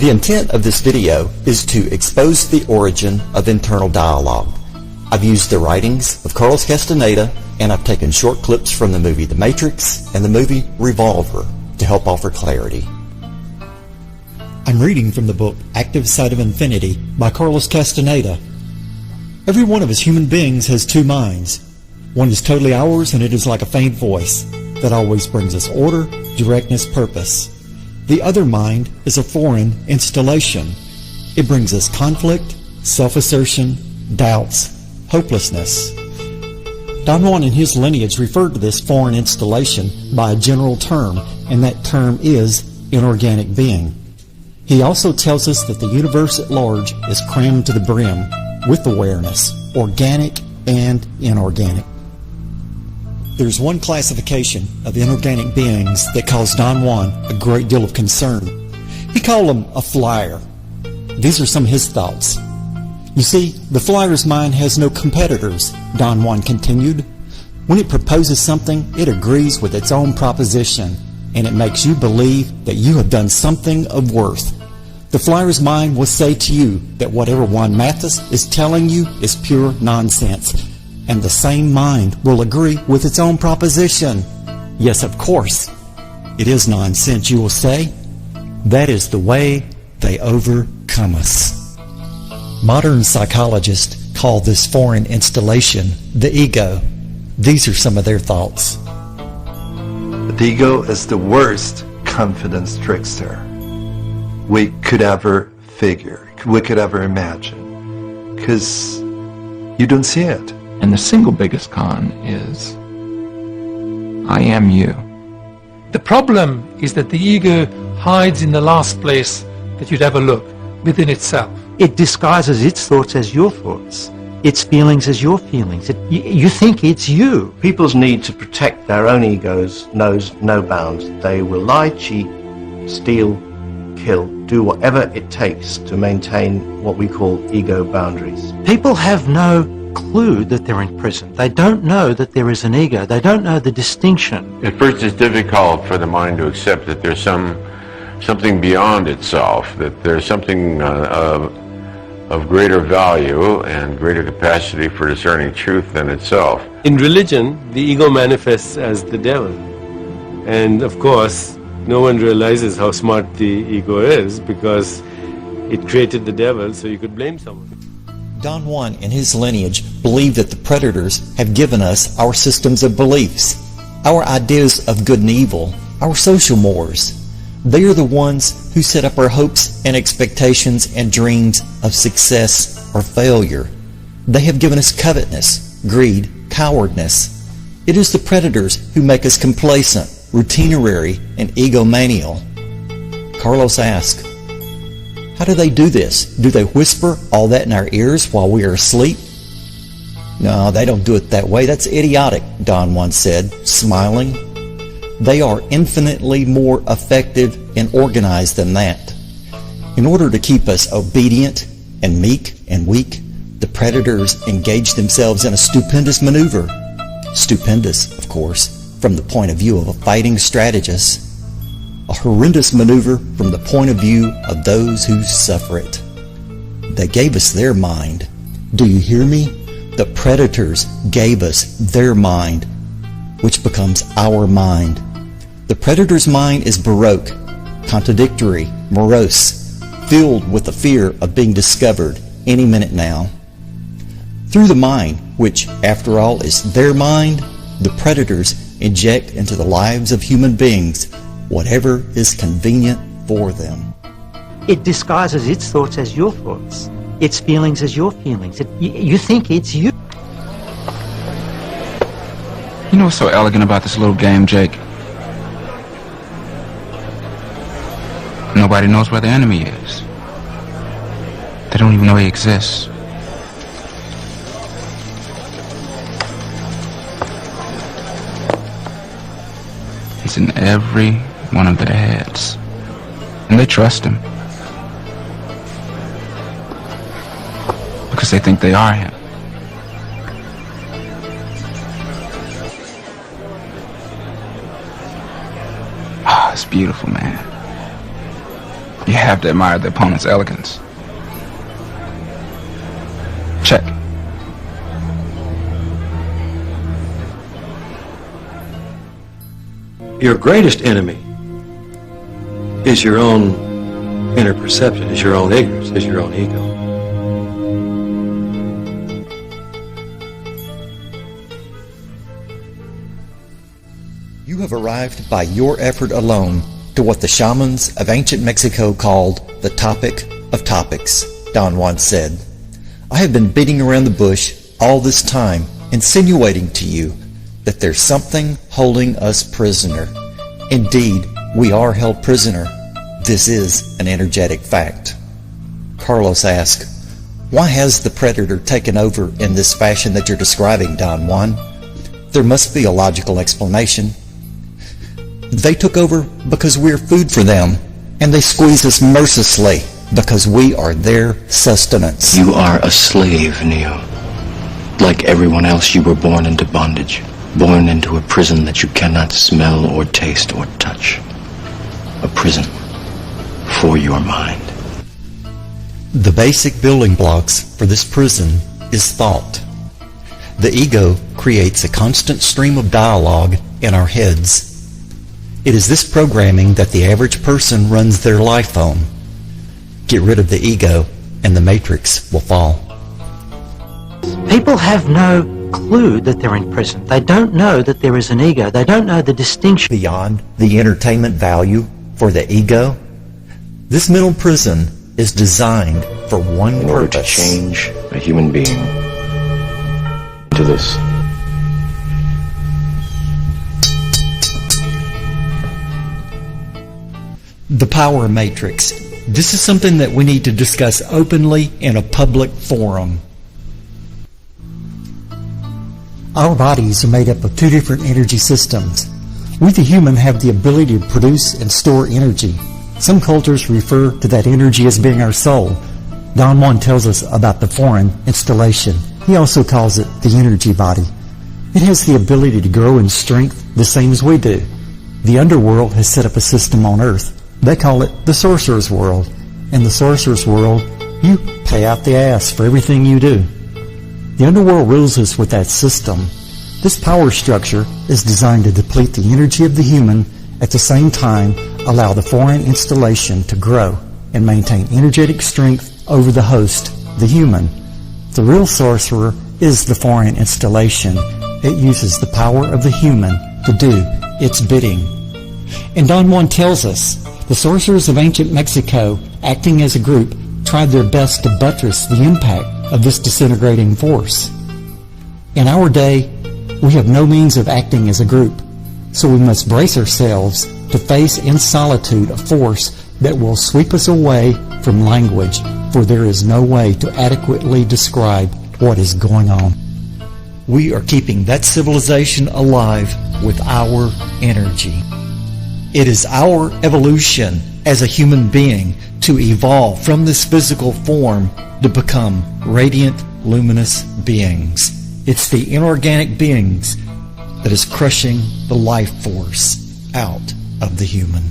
The intent of this video is to expose the origin of internal dialogue. I've used the writings of Carlos Castaneda, and I've taken short clips from the movie The Matrix and the movie Revolver to help offer clarity. I'm reading from the book Active Side of Infinity by Carlos Castaneda. Every one of us human beings has two minds. One is totally ours, and it is like a faint voice that always brings us order, directness, purpose. The other mind is a foreign installation. It brings us conflict, self-assertion, doubts, hopelessness. Don Juan in his lineage referred to this foreign installation by a general term, and that term is inorganic being. He also tells us that the universe at large is crammed to the brim with awareness, organic and inorganic. There's one classification of inorganic beings that caused Don Juan a great deal of concern. He called them a Flier. These are some of his thoughts. You see, the Flier's mind has no competitors, Don Juan continued. When it proposes something, it agrees with its own proposition, and it makes you believe that you have done something of worth. The Flier's mind will say to you that whatever Juan Matus is telling you is pure nonsense. And the same mind will agree with its own proposition. Yes, of course, it is nonsense, you will say. That is the way they overcome us. Modern psychologists call this foreign installation the ego. These are some of their thoughts. The ego is the worst confidence trickster we could ever figure, we could ever imagine, because you don't see it. And the single biggest con is, I am you. The problem is that the ego hides in the last place that you'd ever look, within itself. It disguises its thoughts as your thoughts, its feelings as your feelings. You think it's you. People's need to protect their own egos knows no bounds. They will lie, cheat, steal, kill, do whatever it takes to maintain what we call ego boundaries. People have no clue that they're in prison. They don't know that there is an ego. They don't know the distinction. At first it's difficult for the mind to accept that there's something beyond itself, that there's something of greater value and greater capacity for discerning truth than itself. In religion, the ego manifests as the devil. And of course, no one realizes how smart the ego is because it created the devil so you could blame someone. Don Juan and his lineage believe that the predators have given us our systems of beliefs, our ideas of good and evil, our social mores. They are the ones who set up our hopes and expectations and dreams of success or failure. They have given us covetousness, greed, cowardness. It is the predators who make us complacent, routinary, and egomaniacal. Carlos asked, how do they do this? Do they whisper all that in our ears while we are asleep? No, they don't do it that way. That's idiotic, Don once said, smiling. They are infinitely more effective and organized than that. In order to keep us obedient and meek and weak, the predators engage themselves in a stupendous maneuver. Stupendous, of course, from the point of view of a fighting strategist. A horrendous maneuver from the point of view of those who suffer it. They gave us their mind. Do you hear me? The predators gave us their mind, which becomes our mind. The predator's mind is baroque, contradictory, morose, filled with the fear of being discovered any minute now. Through the mind, which after all is their mind, the predators inject into the lives of human beings whatever is convenient for them. It disguises its thoughts as your thoughts, its feelings as your feelings. You think it's you. You know what's so elegant about this little game, Jake? Nobody knows where the enemy is. They don't even know he exists. He's in every one of their heads. And they trust him. Because they think they are him. Ah, it's beautiful, man. You have to admire the opponent's elegance. Check. Your greatest enemy is your own inner perception, is your own ignorance, is your own ego. You have arrived by your effort alone to what the shamans of ancient Mexico called the topic of topics, Don Juan said. I have been beating around the bush all this time, insinuating to you that there's something holding us prisoner. Indeed, we are held prisoner. This is an energetic fact. Carlos asked, why has the predator taken over in this fashion that you're describing, Don Juan? There must be a logical explanation. They took over because we're food for them, and they squeeze us mercilessly because we are their sustenance. You are a slave, Neo. Like everyone else, you were born into bondage, born into a prison that you cannot smell or taste or touch. A prison for your mind. The basic building blocks for this prison is thought. The ego creates a constant stream of dialogue in our heads. It is this programming that the average person runs their life on. Get rid of the ego and the matrix will fall. People have no clue that they're in prison. They don't know that there is an ego. They don't know the distinction. Beyond the entertainment value for the ego, this mental prison is designed for one in order to purpose. change a human being into this. The power matrix. This is something that we need to discuss openly in a public forum. Our bodies are made up of two different energy systems. We, the human, have the ability to produce and store energy. Some cultures refer to that energy as being our soul. Don Juan tells us about the foreign installation. He also calls it the energy body. It has the ability to grow in strength the same as we do. The underworld has set up a system on Earth. They call it the sorcerer's world. In the sorcerer's world, you pay out the ass for everything you do. The underworld rules us with that system. This power structure is designed to deplete the energy of the human, at the same time allow the foreign installation to grow and maintain energetic strength over the host, the human. The real sorcerer is the foreign installation. It uses the power of the human to do its bidding. And Don Juan tells us, the sorcerers of ancient Mexico, acting as a group, tried their best to buttress the impact of this disintegrating force. In our day, we have no means of acting as a group, so we must brace ourselves to face in solitude a force that will sweep us away from language, for there is no way to adequately describe what is going on. We are keeping that civilization alive with our energy. It is our evolution as a human being to evolve from this physical form to become radiant, luminous beings. It's the inorganic beings that is crushing the life force out of the human.